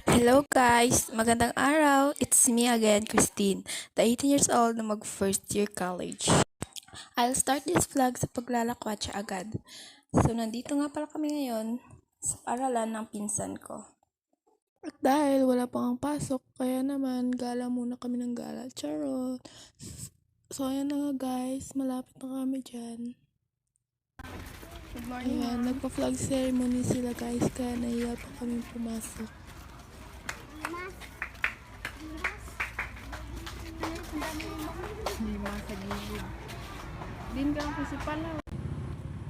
Hello guys! Magandang araw! It's me again, Christine, the 18 years old na mag first year college. I'll start this vlog sa paglalakwatsa agad. So, nandito nga pala kami ngayon sa paralan ng pinsan ko. At dahil wala pang ang pasok, kaya naman gala muna kami ng gala. Charot! So, ayan na nga guys, malapit na kami dyan. Good morning. Ayan, nagpa-flag ceremony sila guys, kaya nahiya pa kami pumasok. Lima sa gilid. Din ka ang principal na.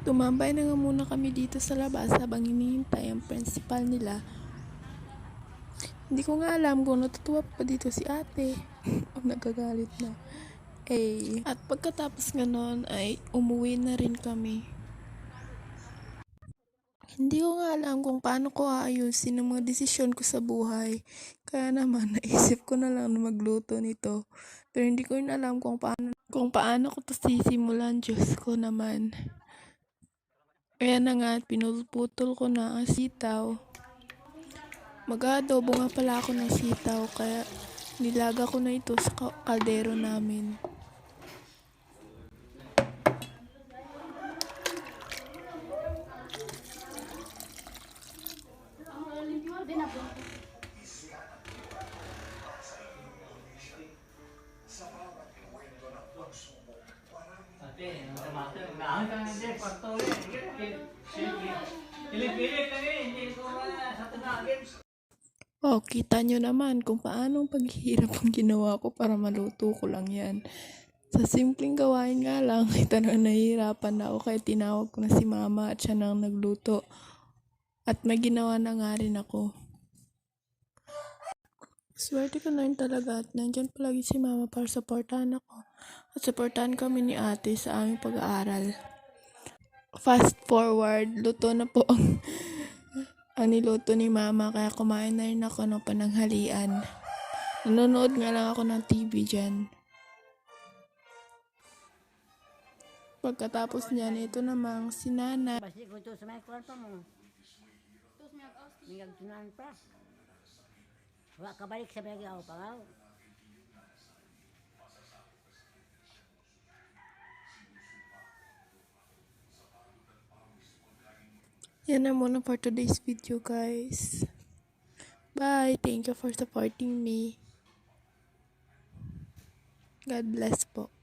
Tumambay na nga muna kami dito sa labas habang hinihintay ang principal nila. Hindi ko nga alam kung natutuwa pa dito si ate o nagagalit na. At pagkatapos nga nun ay umuwi na rin kami. Hindi ko nga alam kung paano ko aayusin ang mga desisyon ko sa buhay. Kaya naman naisip ko na lang na magluto nito. Pero hindi ko rin alam kung paano ko to sisimulan. Diyos ko naman. Kaya na nga, pinuputol ko na ang sitaw. Mag-aadobo nga pala ako ng sitaw, kaya nilaga ko na ito sa kaldero namin. Kita nyo naman kung paano paghihirap ang ginawa ko para maluto ko lang yan. Sa simpleng gawain nga lang, ito na nahihirapan na ako kaya tinawag ko na si mama at siya nang nagluto. At may ginawa na nga rin ako. Swerte ko na rin talaga at nandyan palagi si mama para supportahan ako. At supportahan kami ni ate sa aming pag-aaral. Fast forward, luto na po ang niluto ni mama kaya kumain na rin ako ng pananghalian. Nanonood nga lang ako ng TV dyan. Pagkatapos niyan, ito namang si Nana. Basi ko ito sa may kuwan pa mo. Mingag tunan pa. Wala ka balik sa may gaw pa. Yan na muna for today's video guys. Bye! Thank you for supporting me. God bless po.